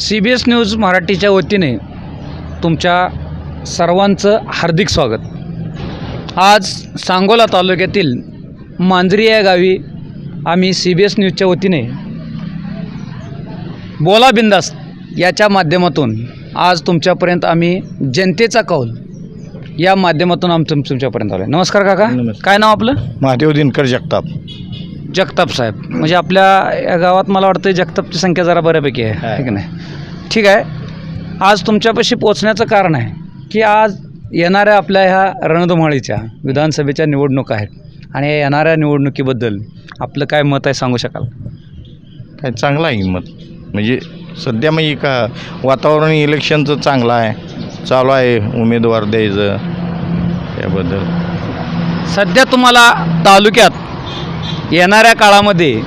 CBS news मराठीच्या वतीने तुमच्या सर्वांचं हार्दिक स्वागत. आज सांगोला तालुक्यातील मांजरी या गावी आम्ही CBS न्यूजच्या वतीने बोला बिंदास याच्या माध्यमातून आज तुमच्यापर्यंत आम्ही जनतेचा कौल या माध्यमातून तुमच्यापर्यंत आलो. नमस्कार काका. नमस्कार. काय नाव आपलं? महादेव दिनकर जगताप. जगताप साहेब. म्हणजे आपल्या या गावात मला वाटतं जगतापची संख्या जरा बऱ्यापैकी आहे की नाही? ठीक आहे. आज तुमच्यापाशी पोचण्याचं कारण आहे की आज येणाऱ्या आपल्या ह्या रणधुमाळीच्या विधानसभेच्या निवडणुका आहेत आणि येणाऱ्या निवडणुकीबद्दल आपलं काय मत आहे सांगू शकाल? काय चांगलं आहे मत. म्हणजे सध्या म्हणजे का वातावरण इलेक्शनचं चांगलं आहे, चालू आहे उमेदवार द्यायचं याबद्दल. सध्या तुम्हाला तालुक्यात येणाऱ्या काळामध्ये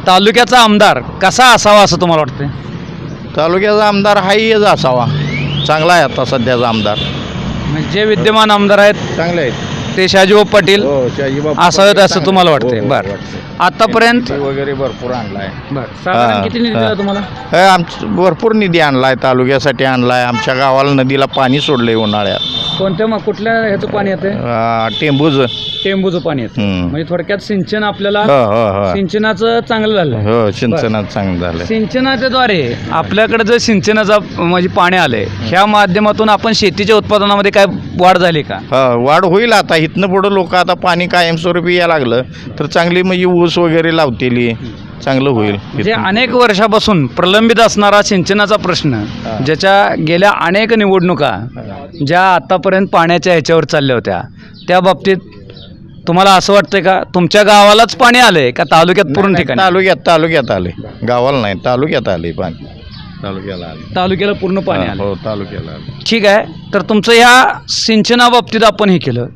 तालुक्याचा आमदार कसा असावा असं तुम्हाला वाटतं? तालुक्याचा आमदार हाच असावा. चांगला आहे आता सध्याचा आमदार. म्हणजे जे विद्यमान आमदार आहेत चांगले आहेत ते शाजीभाऊ पाटील शाजीबाबू असावेत असं तुम्हाला वाटतंय? हो, बरं. वाटतंय. आतापर्यंत वगैरे भरपूर आणला आहे. बरं, साधारण किती निधी दिला तुम्हाला? आमचं भरपूर निधी आणला आहे, तालुक्यासाठी आणला आहे. आमच्या गावाला नदीला पाणी सोडलं आहे उन्हाळ्यात. कोणत्या मग कुठल्या ह्याचं पाणी येतं? टेंबूचं. टेंबूचं पाणी येतं. म्हणजे थोडक्यात सिंचन आपल्याला हो हो हो सिंचनाचं चांगलं झालं. हो सिंचनात चांगलं झालं. सिंचनाच्या द्वारे आपल्याकडे जर सिंचनाचा म्हणजे पाणी आलंय ह्या माध्यमातून आपण शेतीच्या उत्पादनामध्ये काय वाढ झाली का? वाढ होईल आता. इथनं पुढं लोक आता पाणी कायमस्वरूपी यायला लागलं तर चांगली म्हणजे ऊस वगैरे लावतेली चांगलं होईल. म्हणजे अनेक वर्षापासून प्रलंबित असणारा सिंचनाचा प्रश्न ज्याच्या गेल्या अनेक निवडणुका ज्या आतापर्यंत पाण्याच्या ह्याच्यावर चालल्या होत्या त्या बाबतीत तुम्हाला असं वाटतंय का तुमच्या गावालाच पाणी आलंय का तालुक्यात पूर्ण ठिकाणी? तालुक्यात आले. गावाला नाही, तालुक्यात आले पाणी. तालुक्याला आले. तालुक्याला पूर्ण पाणी आलं. हो तालुक्याला आले. ठीक आहे. तर तुमचं ह्या सिंचनाबाबतीत आपण हे केलं.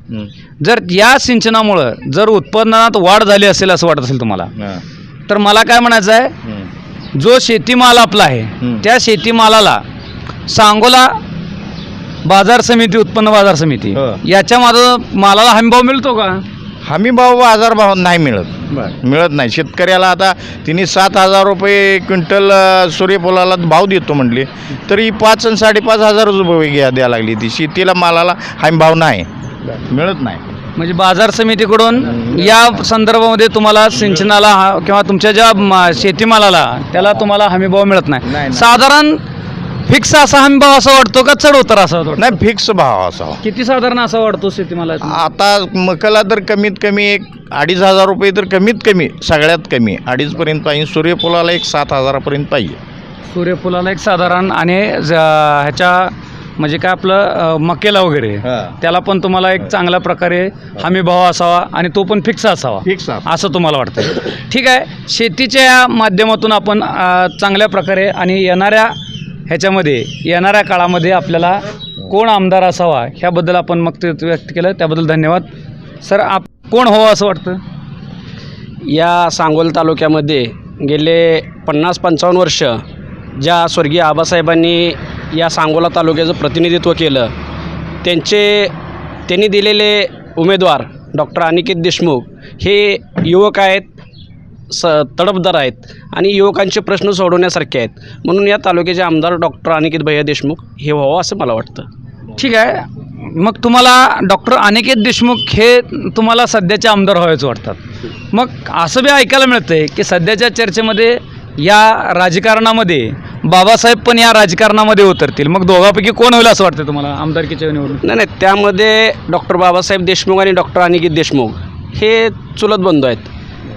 जर या सिंचनामुळं जर उत्पन्नात वाढ झाली असेल असं वाटत असेल तुम्हाला तर मला काय म्हणायचं आहे, जो शेतीमाल आपला आहे त्या शेतीमालाला सांगोला बाजार समिती उत्पन्न बाजार समिती याच्या मालाला हमीभाव मिळतो का? हमीभाव बाजारभाव नाही मिळत नाही शेतकऱ्याला. आता तिने 7,000 रुपये क्विंटल सूर्यफुलाला भाव देतो म्हटले तरी 5 आणि 5,500 रुपये द्यायला लागली. ती शेतीला मालाला हमीभाव नाही मिळत नाही. म्हणजे बाजार समितीकडून या संदर्भामध्ये तुम्हाला सिंचनाला किंवा तुमच्या ज्या शेतीमालाला त्याला तुम्हाला हमीभाव मिळत नाही. साधारण फिक्स असा हमीभाव असा वाटतो का चढ उतार असा वाटतो? नाही, फिक्स भाव असावा. किती साधारण असा वाटतो शेतीमाला? आता मकाला तर कमीत कमी 2,500 रुपये तर कमीत कमी सगळ्यात कमी 2,500 पाहिजे. सूर्यफुलाला 7,000 पाहिजे. सूर्यफुलाला एक साधारण आणि ह्याच्या म्हणजे काय आपलं मकेला वगैरे त्याला पण तुम्हाला एक चांगल्या प्रकारे हमी भाव असावा आणि तो पण फिक्स असावा असं तुम्हाला वाटतं? ठीक आहे. शेतीच्या माध्यमातून आपण चांगल्या प्रकारे आणि येणाऱ्या काळामध्ये आपल्याला कोण आमदार असावा ह्याबद्दल आपण मत व्यक्त केलं, त्याबद्दल धन्यवाद सर. कोण हो असं वाटतं? या सांगोला तालुक्यामध्ये गेले 50-55 वर्ष ज्या स्वर्गीय आबासाहेबांनी या सांगोला तालुक्याचं प्रतिनिधित्व केलं त्यांनी दिलेले उमेदवार डॉक्टर अनिकेत देशमुख हे युवक आहेत, तडफदार आहेत आणि युवकांचे प्रश्न सोडवण्यासारखे आहेत. म्हणून या तालुक्याचे आमदार डॉक्टर अनिकेत भैया देशमुख हे व्हावं असं मला वाटतं. ठीक आहे. मग तुम्हाला डॉक्टर अनिकेत देशमुख हे तुम्हाला सध्याचे आमदार व्हायचं वाटतात. मग असं बी ऐकायला मिळतं आहे की सध्याच्या चर्चेमध्ये या राजकारणामध्ये बाबासाहेब पण या राजकारणामध्ये उतरतील. मग दोघांपैकी कोण होईल असं वाटतं तुम्हाला आमदारकीच्या निवडणूक? नाही, त्यामध्ये डॉक्टर बाबासाहेब देशमुख आणि डॉक्टर अनिकेत देशमुख हे चुलत बंधू आहेत.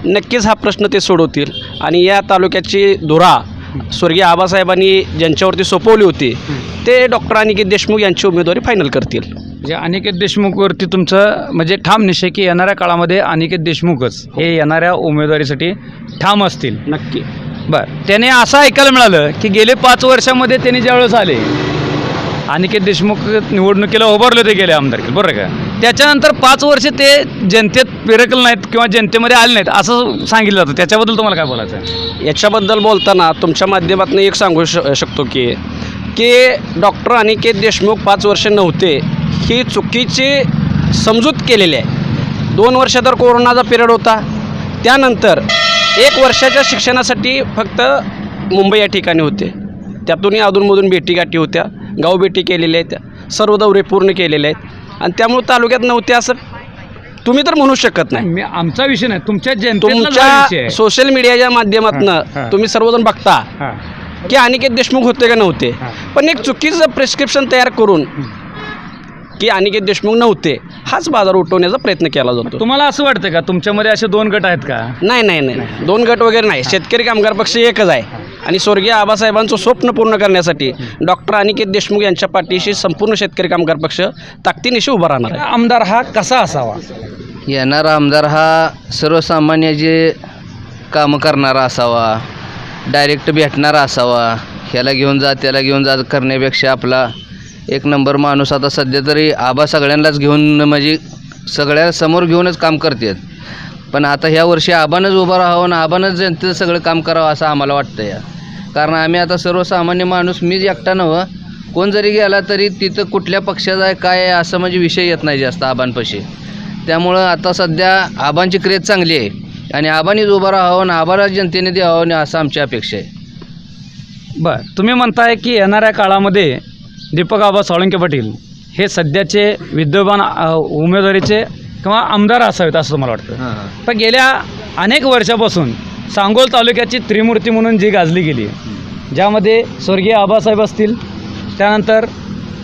नक्कीच हा प्रश्न ते सोडवतील आणि या तालुक्याची धुरा स्वर्गीय आबासाहेबांनी ज्यांच्यावरती सोपवली होती ते डॉक्टर अनिकेत देशमुख यांची उमेदवारी फायनल करतील. म्हणजे अनिकेत देशमुखवरती तुमचं म्हणजे ठाम निश्चय की येणाऱ्या काळामध्ये अनिकेत देशमुखच हे येणाऱ्या उमेदवारीसाठी ठाम असतील? नक्की. बरं. त्याने असं ऐकायला मिळालं की गेले 5 वर्षामध्ये त्यांनी ज्यावेळेस आले अनिकेत देशमुख निवडणुकीला उभारले ते गेले आमदारकी, बरोबर का? त्याच्यानंतर 5 वर्ष ते जनतेत फिरकले नाहीत किंवा जनतेमध्ये आले नाहीत असं सांगितलं जातं. त्याच्याबद्दल तुम्हाला काय बोलायचं आहे? याच्याबद्दल बोलताना तुमच्या माध्यमातून एक सांगू शकतो की डॉक्टर अनिकेत देशमुख 5 वर्ष नव्हते ही चुकीची समजूत केलेली आहे. 2 वर्ष तर कोरोनाचा पिरियड होता, त्यानंतर 1 वर्षाच्या शिक्षणासाठी फक्त मुंबई या ठिकाणी होते. त्यातूनही अधूनमधून भेटीगाठी होत्या, गावभेटी केलेल्या आहेत, सर्व दौरे पूर्ण केलेले आहेत आणि त्यामुळे तालुक्यात नव्हते असं तुम्ही तर म्हणू शकत नाही. मी आमचा विषय नाही, तुमच्या जनतेचा विषय तुमच्या आहे. सोशल मीडियाच्या माध्यमातून तुम्ही सर्वजण बघता हां. की अनिकेत देशमुख होते का नव्हते, हां. पण एक चुकीचं प्रिस्क्रिप्शन तयार करून की अनिकेत देशमुख नव्हते हाच बाजार उठवण्याचा प्रयत्न केला जातो. तुम्हाला असं वाटतं का तुमच्यामध्ये असे 2 गट आहेत का? नाही नाही नाही, 2 गट वगैरे नाही. शेतकरी कामगार पक्ष एकच आहे आणि स्वर्गीय आबासाहेबांचं स्वप्न पूर्ण करण्यासाठी डॉक्टर अनिकेत देशमुख यांच्या पाठीशी संपूर्ण शेतकरी कामगार पक्ष ताकदीनिशी उभा राहणार आहे. आमदार हा कसा असावा? येणारा आमदार हा सर्वसामान्य जे कामं करणारा असावा, डायरेक्ट भेटणारा असावा, ह्याला घेऊन जा त्याला घेऊन जा करण्यापेक्षा आपला एक नंबर माणूस. आता सध्या तरी आबा सगळ्यांनाच घेऊन म्हणजे सगळ्या समोर घेऊनच काम करतात, पण आता ह्या वर्षी आबानंच उभं राहावं आणि आबानंच जनतेचं सगळं काम करावं असं आम्हाला वाटतं या. कारण आम्ही आता सर्वसामान्य माणूस, मीच एकटा नव्हं, कोण जरी गेला तरी तिथं कुठल्या पक्षाचा आहे काय आहे असं म्हणजे विषय येत नाही जास्त आबांपाशी. त्यामुळं आता सध्या आबांची क्रेज चांगली आहे आणि आबानीच उभं राहावं आणि आबाला जनतेने द्यावं असं आमची अपेक्षा आहे. बरं, तुम्ही म्हणताय की येणाऱ्या काळामध्ये दीपक आबा साळुंके पाटील हे सध्याचे विद्यमान उमेदवारीचे किंवा आमदार असावेत असं तुम्हाला वाटतं? तर गेल्या अनेक वर्षापासून सांगोल तालुक्याची त्रिमूर्ती म्हणून जी गाजली गेली, ज्यामध्ये स्वर्गीय आबासाहेब असतील, त्यानंतर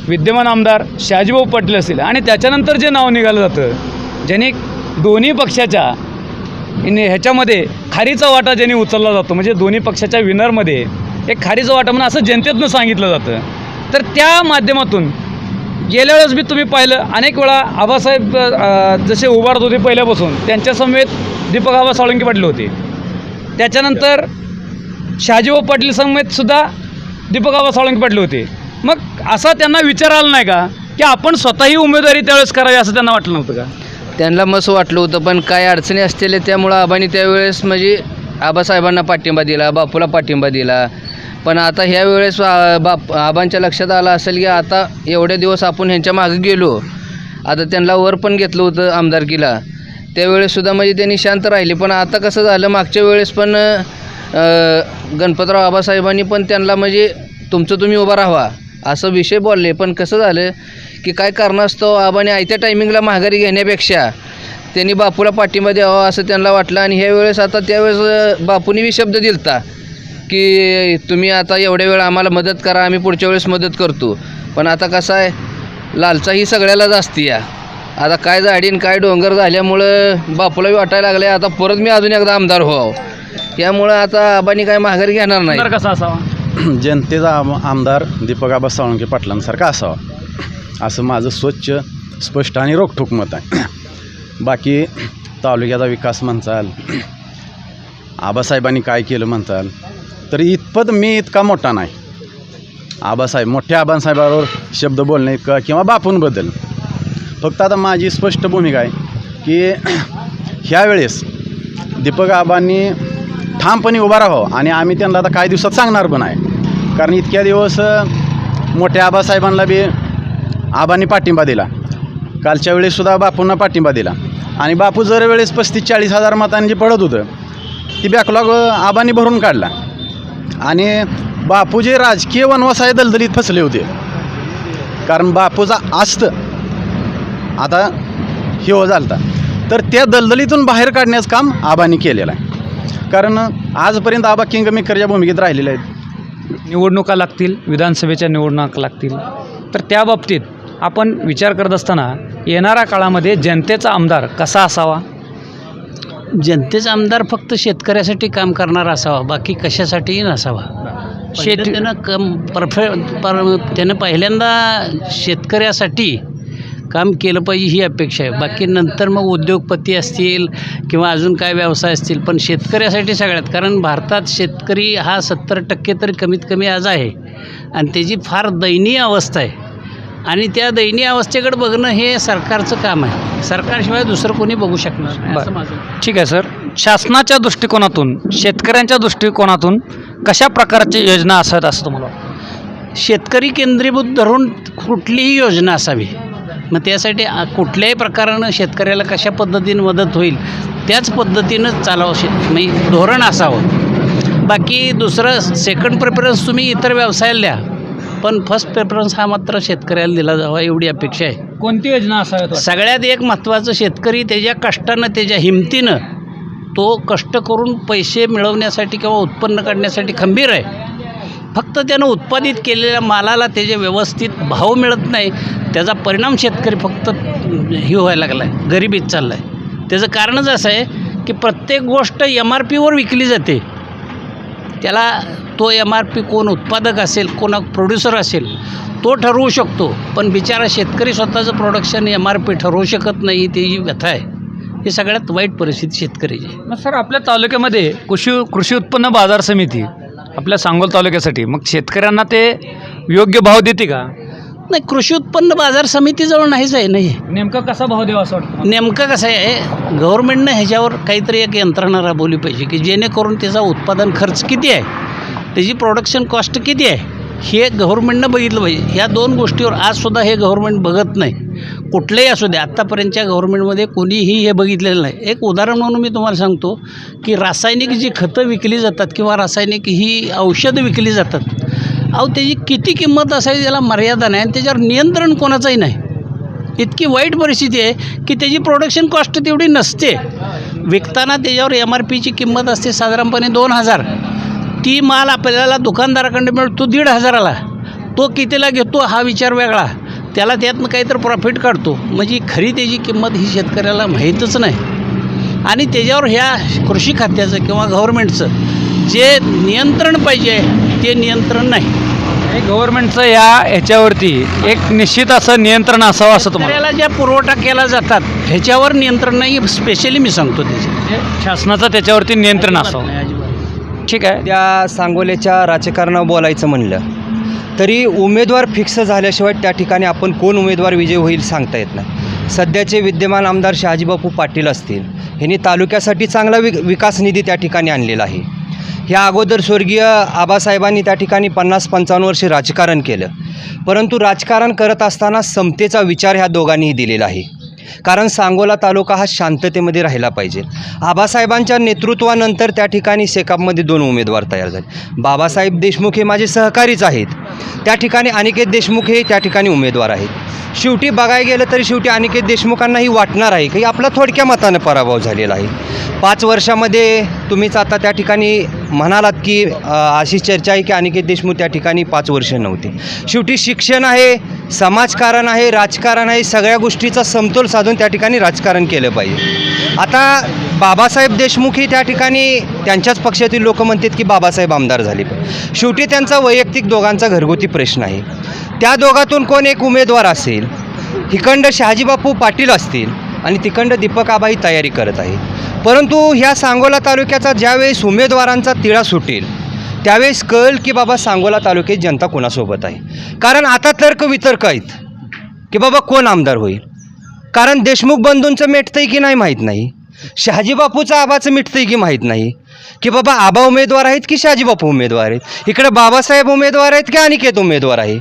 विद्यमान आमदार शहाजीभाऊ पाटील असतील आणि त्याच्यानंतर जे नाव निघालं जातं, ज्यांनी दोन्ही पक्षाच्या ह्याच्यामध्ये खारीचा वाटा ज्यांनी उचलला जातो, म्हणजे दोन्ही पक्षाच्या विनरमध्ये एक खारीचा वाटा म्हणून असं जनतेतून सांगितलं जातं. तर त्या माध्यमातून गेल्या वेळेस बी तुम्ही पाहिलं अनेक वेळा आबासाहेब जसे उभारत होते पहिल्यापासून, त्यांच्या समेत दीपक आबा साळुंके पाटील होते. त्याच्यानंतर शहाजीभाऊ पाटील समेतसुद्धा दीपक आबा साळुंके पाटील होते. मग असा त्यांना विचार आला नाही का की आपण स्वतःही उमेदवारी त्यावेळेस करावी असं त्यांना वाटलं नव्हतं का? त्यांना मस्त वाटलं होतं, पण काय अडचणी असतील त्यामुळं आबांनी त्यावेळेस म्हणजे आबासाहेबांना पाठिंबा दिला, बापूला पाठिंबा दिला. पण आता ह्या वेळेस आबांच्या लक्षात आलं असेल की आता एवढे दिवस आपण ह्यांच्या मागे गेलो, आता त्यांना वर पण घेतलं होतं आमदारकीला, त्यावेळेससुद्धा म्हणजे त्यांनी शांत राहिले. पण आता कसं झालं, मागच्या वेळेस पण गणपतराव आबासाहेबांनी पण त्यांना म्हणजे तुमचं तुम्ही उभा राहावा असं विषय बोलले. पण कसं झालं की काय कारणास्तव आबाने आयत्या टायमिंगला माघारी घेण्यापेक्षा त्यांनी बापूला पाठिंबा द्यावा असं त्यांना वाटलं. आणि ह्या वेळेस आता त्यावेळेस बापूंनी बी शब्द दिलता की तुम्ही आता एवढ्या वेळ आम्हाला मदत करा, आम्ही पुढच्या वेळेस मदत करतो. पण आता कसं आहे, लालचा ही सगळ्यालाच असते या. आता काय झाडीन काय डोंगर झाल्यामुळं बापूलाही वाटायला लागलं आहे आता परत मी अजून एकदा आमदार व्हावं. यामुळं आता आबांनी काय माघारी घेणार नाही. आमदार कसा असावा? जनतेचा आमदार दीपक आबा साळुंके पाटलांसारखा असावा असं माझं स्वच्छ, स्पष्ट आणि रोखठोक मत आहे. बाकी तालुक्याचा विकास म्हणचाल, आबासाहेबांनी काय केलं म्हणचाल, तर इतपत मी इतका मोठा नाही. आबासाहेब मोठ्या आबासाहेबाबरोबर शब्द बोलणे इतका किंवा बापूंबद्दल. फक्त आता माझी स्पष्ट भूमिका आहे की ह्यावेळेस दीपक आबांनी ठामपणे उभा राहावं आणि आम्ही त्यांना आता काही दिवसात सांगणार पण आहे. कारण इतक्या दिवस मोठ्या आबासाहेबांना बी आबांनी पाठिंबा दिला, कालच्या वेळेससुद्धा बापूंना पाठिंबा दिला आणि बापू जर वेळेस 35-40 हजार मतांनी जे पडत होतं ती बॅकलॉग आबांनी भरून काढला. आणि बापू जे राजकीय वनवासाय दलदलीत फसले होते, कारण बापूचा आस्त आता हे हो झालता, तर त्या दलदलीतून बाहेर काढण्याचं काम आबांनी केलेलं आहे. कारण आजपर्यंत आबा किंगमेकरच्या भूमिकेत राहिलेले आहेत. निवडणुका लागतील, विधानसभेच्या निवडणुका लागतील, तर त्या बाबतीत आपण विचार करत असताना येणाऱ्या काळामध्ये जनतेचा आमदार कसा असावा? जनतेचा आमदार फक्त शेतकऱ्यासाठी काम करणारा असावा, बाकी कशासाठीही नसावा. त्यानं पहिल्यांदा शेतकऱ्यासाठी काम केलं पाहिजे ही अपेक्षा आहे. बाकी नंतर मग उद्योगपती असतील किंवा अजून काय व्यवसाय असतील, पण शेतकऱ्यासाठी सगळ्यात. कारण भारतात शेतकरी हा 70% तरी कमीत कमी आज आहे आणि त्याची फार दयनीय अवस्था आहे आणि त्या दयनीय अवस्थेकडे बघणं हे सरकारचं काम आहे. सरकारशिवाय दुसरं कोणी बघू शकणार नाही असं माझं. ठीक आहे सर, शासनाच्या दृष्टिकोनातून, शेतकऱ्यांच्या दृष्टिकोनातून कशा प्रकारची योजना असाव्यात असं तुम्हाला वाटतं? शेतकरी केंद्रीभूत धरून कुठलीही योजना असावी. मग त्यासाठी कुठल्याही प्रकारानं शेतकऱ्याला कशा पद्धतीनं मदत होईल त्याच पद्धतीनं चालावं, म्हणजे धोरण असावं. बाकी दुसरं सेकंड प्रेफरन्स तुम्ही इतर व्यवसायाला द्या, पण फर्स्ट प्रेफरन्स हा मात्र शेतकऱ्याला दिला जावा एवढी अपेक्षा आहे. कोणती योजना असाव्यात? सगळ्यात एक महत्त्वाचं, शेतकरी त्याच्या कष्टानं त्याच्या हिमतीनं तो कष्ट करून पैसे मिळवण्यासाठी किंवा उत्पन्न काढण्यासाठी खंबीर आहे. फक्त त्यानं उत्पादित केलेल्या मालाला त्याचे व्यवस्थित भाव मिळत नाही, त्याचा परिणाम शेतकरी फक्त हे व्हायला लागला आहे, गरिबीत चालला आहे. त्याचं कारणच असं आहे की प्रत्येक गोष्ट MRPवर विकली जाते. त्याला तो MRP कोण उत्पादक असेल, कोण प्रोड्युसर असेल तो ठरवू शकतो, पण बिचारा शेतकरी स्वतःचं प्रोडक्शन MRP ठरवू शकत नाही. ती जी व्यथा आहे, ही सगळ्यात वाईट परिस्थिती शेतकरीची. मग सर, आपल्या तालुक्यामध्ये कृषी उत्पन्न बाजार समिती आपल्या सांगोल तालुक्यासाठी मग शेतकऱ्यांना ते योग्य भाव देते का? नाही, कृषी उत्पन्न बाजार समितीजवळ नाहीच आहे. नाही, नेमका कसा भाव द्यावा असं वाटतं? नेमकं कसं आहे, गव्हर्नमेंटनं ह्याच्यावर काहीतरी एक यंत्रणा राबवली पाहिजे की जेणेकरून त्याचा उत्पादन खर्च किती आहे, त्याची प्रोडक्शन कॉस्ट किती आहे, हे गव्हर्नमेंटनं बघितलं पाहिजे. ह्या दोन गोष्टीवर आजसुद्धा हे गव्हर्नमेंट बघत नाही. कुठलेही असू दे, आत्तापर्यंतच्या गव्हर्नमेंटमध्ये कोणीही हे बघितलेलं नाही. एक उदाहरण म्हणून मी तुम्हाला सांगतो की रासायनिक जी खतं विकली जातात किंवा रासायनिक ही औषधं विकली जातात, अहो त्याची किती किंमत असावी त्याला मर्यादा नाही आणि त्याच्यावर नियंत्रण कोणाचंही नाही. इतकी वाईट परिस्थिती आहे की त्याची प्रोडक्शन कॉस्ट तेवढी नसते. विकताना त्याच्यावर MRPची किंमत असते साधारणपणे 2,000. ती माल आपल्याला दुकानदाराकडे मिळतो 1,500ला. तो कितीला घेतो हा विचार वेगळा, त्याला त्यातनं काहीतरी प्रॉफिट काढतो. म्हणजे खरी त्याची किंमत ही शेतकऱ्याला माहीतच नाही. आणि त्याच्यावर ह्या कृषी खात्याचं किंवा गव्हर्नमेंटचं जे नियंत्रण पाहिजे ते नियंत्रण नाही. गव्हर्नमेंटचं ह्याच्यावरती एक निश्चित असं नियंत्रण असावं असं तुम्हाला? शेतकऱ्याला ज्या पुरवठा केला जातात ह्याच्यावर नियंत्रण नाही. स्पेशली मी सांगतो त्याचे शासनाचं त्याच्यावरती नियंत्रण असावं. ठीक आहे. त्या सांगोल्याच्या राजकारणावर बोलायचं म्हणलं तरी उमेदवार फिक्स झाल्याशिवाय त्या ठिकाणी आपण कोण उमेदवार विजय होईल सांगता येत नाही. सध्याचे विद्यमान आमदार शहाजीबापू पाटील असतील, ह्यांनी तालुक्यासाठी चांगला विकास निधी त्या ठिकाणी आणलेला आहे. ह्या अगोदर स्वर्गीय आबासाहेबांनी त्या ठिकाणी 50-55 वर्षे राजकारण केलं, परंतु राजकारण करत असताना समतेचा विचार ह्या दोघांनीही दिलेला आहे. कारण सांगोला तालुका हा शांततेमध्ये राहिला पाहिजे. आबासाहेबांच्या नेतृत्वानंतर त्या ठिकाणी सेकापमध्ये 2 उमेदवार तयार झाले. बाबासाहेब देशमुख हे माझे सहकारीच आहेत, त्या ठिकाणी अनिकेत देशमुख हे त्या ठिकाणी उमेदवार आहेत. शेवटी बघायला गेलं तरी शेवटी अनिकेत देशमुखांनाही वाटणार आहे की आपला थोडक्या मतानं पराभव झालेला आहे. 5 वर्षामध्ये तुम्हीच आता त्या ठिकाणी म्हणालात की अशी चर्चा आहे की अनिकेत देशमुख त्या ठिकाणी 5 वर्ष नव्हते. शेवटी शिक्षण आहे, समाजकारण आहे, राजकारण आहे, सगळ्या गोष्टीचा समतोल साधून त्या ठिकाणी राजकारण केलं पाहिजे. आता बाबासाहेब देशमुखही त्या ठिकाणी त्यांच्याच पक्षातील लोक म्हणतात की बाबासाहेब आमदार झाले. शेवटी त्यांचा वैयक्तिक दोघांचा घरगुती प्रश्न आहे. त्या दोघातून कोण एक उमेदवार असेल, हिकंड शहाजीबापू पाटील असतील आणि तिकंड दीपक आबाही तयारी करत आहे. परंतु ह्या सांगोला तालुक्याचा ज्यावेळेस उमेदवारांचा तिळा सुटेल त्यावेळेस कळेल की बाबा सांगोला तालुक्यात जनता कोणासोबत आहे. कारण आता तर्कवितर्क आहेत की बाबा कोण आमदार होईल. कारण देशमुख बंधूंचं मिटतंय की नाही माहीत नाही, शहाजीबापूचं आबाचं मिटतंय की माहीत नाही, की बाबा आबा उमेदवार आहेत की शहाजीबापू उमेदवार आहेत, इकडे बाबासाहेब उमेदवार आहेत की अनिकेत उमेदवार आहे.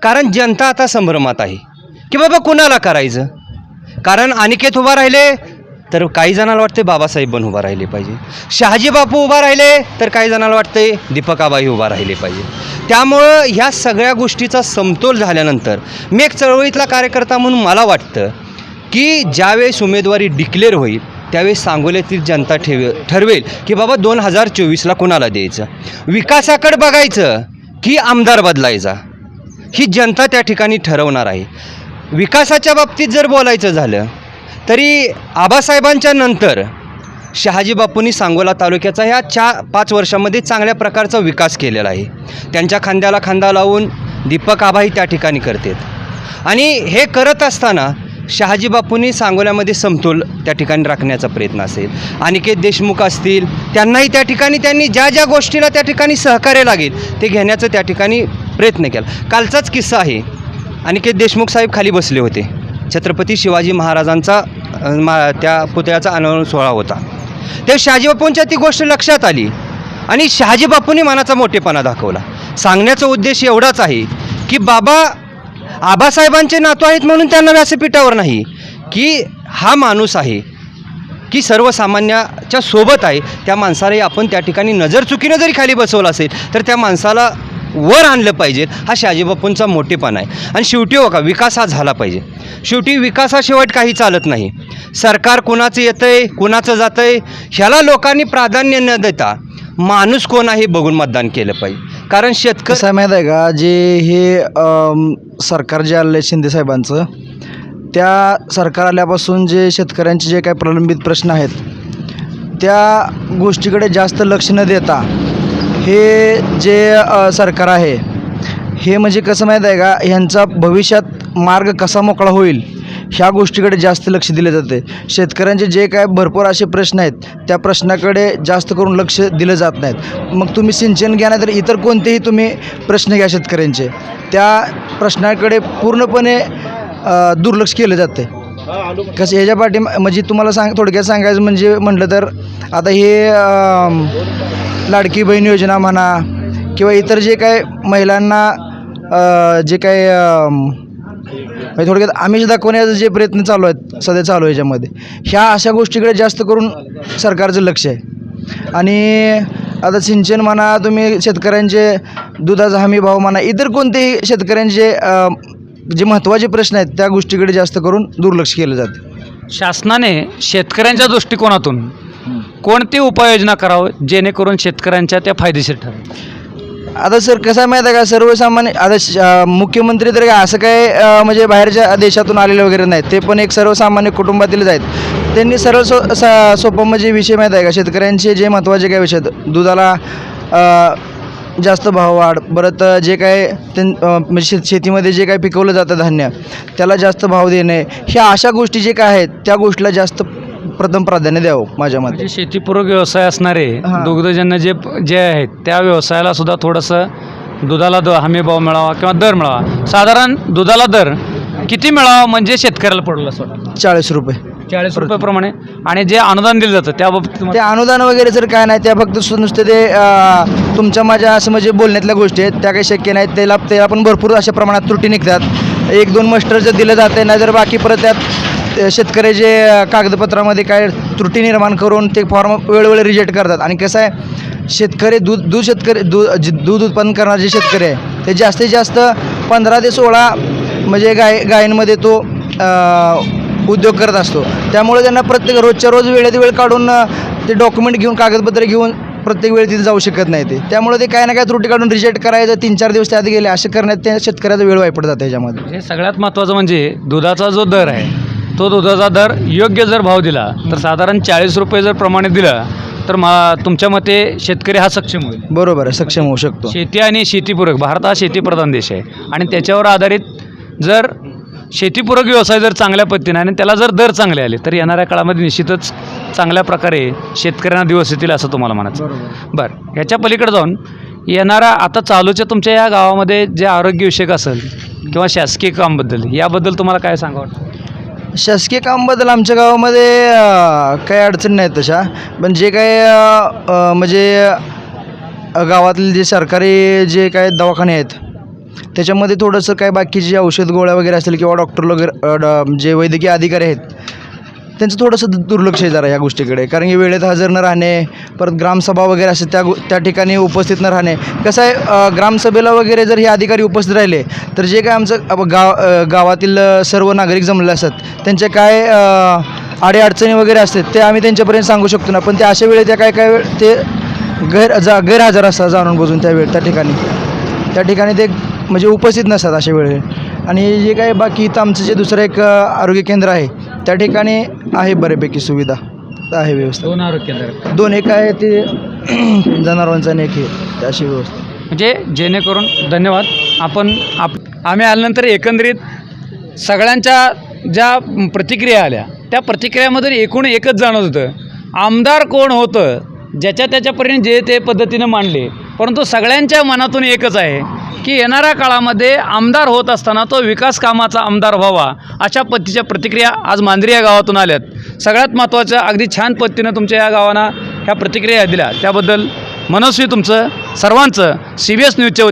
कारण जनता आता संभ्रमात आहे की बाबा कुणाला करायचं. कारण अनिकेत उभा राहिले तर काही जणांना वाटते बाबासाहेब पण उभा राहिले पाहिजे, शहाजीबापू उभा राहिले तर काही जणांना वाटते दीपक आबाही उभा राहिले पाहिजे. त्यामुळं ह्या सगळ्या गोष्टीचा समतोल झाल्यानंतर मी एक चळवळीतला कार्यकर्ता म्हणून मला वाटतं की ज्यावेळेस उमेदवारी डिक्लेअर होईल त्यावेळेस सांगोल्यातील जनता ठरवेल की बाबा 2024ला कोणाला द्यायचं. विकासाकडे बघायचं की आमदार बदलायचा, ही जनता त्या ठिकाणी ठरवणार आहे. विकासाच्या बाबतीत जर बोलायचं झालं तरी आबासाहेबांच्या नंतर शहाजीबापूंनी सांगोला तालुक्याचा ह्या 5 वर्षामध्ये चांगल्या प्रकारचा विकास केलेला आहे. त्यांच्या खांद्याला खांदा लावून दीपक आबाही त्या ठिकाणी करतात आणि हे करत असताना शहाजीबापूंनी सांगोल्यामध्ये समतोल त्या ठिकाणी राखण्याचा प्रयत्न असेल. अनिकेत देशमुख असतील, त्यांनाही त्या ठिकाणी त्यांनी ज्या ज्या गोष्टीला त्या ठिकाणी सहकार्य लागेल ते घेण्याचा त्या ठिकाणी प्रयत्न केला. कालचाच किस्सा आहे, अनिकेत देशमुख साहेब खाली बसले होते, छत्रपती शिवाजी महाराजांचा त्या पुतळ्याचा अनावरण सोहळा होता. ते शहाजीबापूंच्या ती गोष्ट लक्षात आली आणि शहाजीबापूंनी मनाचा मोठेपणा दाखवला. सांगण्याचा उद्देश एवढाच आहे की बाबा आबासाहेबांचे नातू आहेत म्हणून त्यांना व्यासपीठावर नाही, की हा माणूस आहे की सर्वसामान्याच्या सोबत आहे, त्या माणसालाही आपण त्या ठिकाणी नजर चुकीनं जरी खाली बसवलं असेल तर त्या माणसाला वर आणलं पाहिजे, हा शहाजीबापूंचा मोठेपणा आहे. आणि शेवटी हो का, विकास हा झाला पाहिजे. शेवटी विकासाशिवाय काही चालत नाही. सरकार कुणाचं येतं आहे, कुणाचं जातं आहे, ह्याला लोकांनी प्राधान्य न देता माणूस कोण आहे बघून मतदान केलं पाहिजे. कारण शेतकरी कसं आहे माहीत आहे का, जे हे सरकार जे आलं आहे शिंदेसाहेबांचं, त्या सरकार आल्यापासून जे शेतकऱ्यांचे जे काही प्रलंबित प्रश्न आहेत त्या गोष्टीकडे जास्त लक्ष न देता हे जे सरकार आहे हे म्हणजे कसं माहीत आहे का, ह्यांचा भविष्यात मार्ग कसा मोकळा होईल ह्या गोष्टीकडे जास्त लक्ष दिले जाते. शेतकऱ्यांचे जे काय भरपूर असे प्रश्न आहेत त्या प्रश्नाकडे जास्त करून लक्ष दिलं जात नाहीत. मग तुम्ही सिंचन घ्या नाही तर इतर कोणतेही तुम्ही प्रश्न घ्या शेतकऱ्यांचे, त्या प्रश्नाकडे पूर्णपणे दुर्लक्ष केलं जाते. कसं ह्याच्या पाठी म्हणजे तुम्हाला थोडक्यात सांगायचं म्हणजे म्हटलं तर आता हे लाडकी बहीण योजना म्हणा किंवा इतर जे काय महिलांना जे काय म्हणजे थोडक्यात आमिष दाखवण्याचे जे प्रयत्न चालू आहेत सध्या चालू आहे ह्याच्यामध्ये, ह्या अशा गोष्टीकडे जास्त करून सरकारचं लक्ष आहे. आणि आता सिंचन म्हणा, तुम्ही शेतकऱ्यांचे दुधाचा हमी भाव म्हणा, इतर कोणतेही शेतकऱ्यांचे जे महत्त्वाचे प्रश्न आहेत त्या गोष्टीकडे जास्त करून दुर्लक्ष केलं जाते. शासनाने शेतकऱ्यांच्या दृष्टिकोनातून कोणती उपाययोजना करावं जेणेकरून शेतकऱ्यांच्या त्या फायदेशीर ठरेल? आता सर कसं आहे माहीत आहे का, सर्वसामान्य आता मुख्यमंत्री तर काय असं काय म्हणजे बाहेरच्या देशातून आलेले वगैरे नाहीत, ते पण एक सर्वसामान्य कुटुंबातीलच आहेत. त्यांनी सरळ सोपं म्हणजे विषय माहीत आहे का, शेतकऱ्यांचे जे महत्त्वाचे काय विषय आहेत, दुधाला जास्त भाव वाढ, परत जे काय म्हणजे शेतीमध्ये जे काय पिकवलं जातं धान्य त्याला जास्त भाव देणे, ह्या अशा गोष्टी जे काय आहेत त्या गोष्टीला जास्त प्रथम प्राधान्य द्यावं माझ्या मते. म्हणजे शेतीपूरक व्यवसाय असणारे दुग्धजन्य जे आहेत त्या व्यवसायाला सुद्धा थोडंसं दुधाला हमी भाव मिळावा किंवा दर मिळावा. साधारण दुधाला दर किती मिळावा म्हणजे शेतकऱ्याला पडलं असं वाटतं? 40 रुपये 40 रुपयाप्रमाणे. आणि जे अनुदान दिलं जातं त्या बाबतीत ते अनुदान वगैरे सर काय नाही, त्या फक्त नुसते ते तुमच्या माझ्या असं म्हणजे बोलण्यातल्या गोष्टी आहेत त्या काही शक्य नाहीत. त्याला पण भरपूर अशा प्रमाणात त्रुटी निघतात. 1-2 मस्टरचं दिलं जातं नाही तर बाकी परत त्यात शेतकऱ्याचे कागदपत्रामध्ये काय त्रुटी निर्माण करून ते फॉर्म वेळोवेळी रिजेक्ट करतात. आणि कसं आहे, शेतकरी दूध उत्पादन करणारे जे शेतकरी आहे ते जास्तीत जास्त 15 ते 16 म्हणजे गायींमध्ये तो उद्योग करत असतो. त्यामुळे त्यांना प्रत्येक रोजच्या रोज वेळेत वेळ काढून ते डॉक्युमेंट घेऊन कागदपत्र घेऊन प्रत्येक वेळी तिथे जाऊ शकत नाही. त्यामुळे ते काय ना काय त्रुटी काढून रिजेक्ट करायचं, 3-4 दिवस त्याआधी गेले असे करण्यात त्या शेतकऱ्याचा वेळ वाईपट जातो ह्याच्यामध्ये. हे सगळ्यात महत्त्वाचं म्हणजे दुधाचा जो दर आहे तो दुधाचा दर योग्य जर भाव दिला तर साधारण 40 रुपये जर प्रमाणे दिला तर तुमच्या मते शेतकरी हा सक्षम होईल. बरोबर आहे, सक्षम होऊ शकतो. शेती आणि शेतीपूरक, भारत हा शेतीप्रधान देश आहे आणि त्याच्यावर आधारित जर शेतीपूरक व्यवसाय जर चांगल्या पद्धतीने आणि त्याला जर दर चांगले आले तर येणाऱ्या काळामध्ये निश्चितच चांगल्या प्रकारे शेतकऱ्यांना दिवस येतील असं तुम्हाला म्हणायचं. बरं, ह्याच्या पलीकडे जाऊन येणारा आता चालूच्या तुमच्या या गावामध्ये जे आरोग्यविषयक असेल किंवा शासकीय कामबद्दल याबद्दल तुम्हाला काय सांगावं वाटतं? शासकीय कामाबद्दल आमच्या गावामध्ये काही अडचणी नाहीत तशा, पण जे काही म्हणजे गावातले जे सरकारी जे काही दवाखाने आहेत त्याच्यामध्ये थोडंसं काय बाकीचे जे औषध गोळ्या वगैरे असतील किंवा डॉक्टर वगैरे जे वैद्यकीय अधिकारी आहेत त्यांचं थोडंसं दुर्लक्ष आहे जरा ह्या गोष्टीकडे. कारण की वेळेत हजर न राहणे, परत ग्रामसभा वगैरे असते त्या ठिकाणी उपस्थित न राहणे. कसं आहे, ग्रामसभेला वगैरे जर हे अधिकारी उपस्थित राहिले तर जे काय आमचं गावातील सर्व नागरिक जमलेले असतात त्यांच्या काय अडीअडचणी वगैरे असतात ते आम्ही त्यांच्यापर्यंत सांगू शकतो ना, पण ते अशा वेळी त्या काय वेळ ते गैरहजर असतात जाणून बुजून त्या ठिकाणी ते म्हणजे उपस्थित नसतात अशा वेळी. आणि जे काय बाकी इथं आमचं जे दुसरं एक आरोग्य केंद्र आहे त्या ठिकाणी आहे बऱ्यापैकी सुविधा आहे, व्यवस्था. 2 आरोग्य केंद्र, 2 एक आहे ते जनावरांचा आणि एक आहे अशी व्यवस्था. म्हणजे जेणेकरून धन्यवाद. आम्ही आल्यानंतर एकंदरीत सगळ्यांच्या ज्या प्रतिक्रिया आल्या त्या प्रतिक्रियामधून एकूण एकच जाणवत होतं, आमदार कोण होतं ज्याच्या त्याच्यापर्यंत जे ते पद्धतीनं मांडले, परंतु सगळ्यांच्या मनातून एकच आहे की येणाऱ्या काळामध्ये आमदार होत असताना तो विकास कामाचा आमदार व्हावा अशा पद्धतीच्या प्रतिक्रिया आज मांजरी या गावातून आल्यात. सगळ्यात महत्त्वाचं, अगदी छान पद्धतीनं तुमच्या या गावांना ह्या प्रतिक्रिया दिल्या त्याबद्दल मनस्वी तुमचं सर्वांचं CBS न्यूजच्या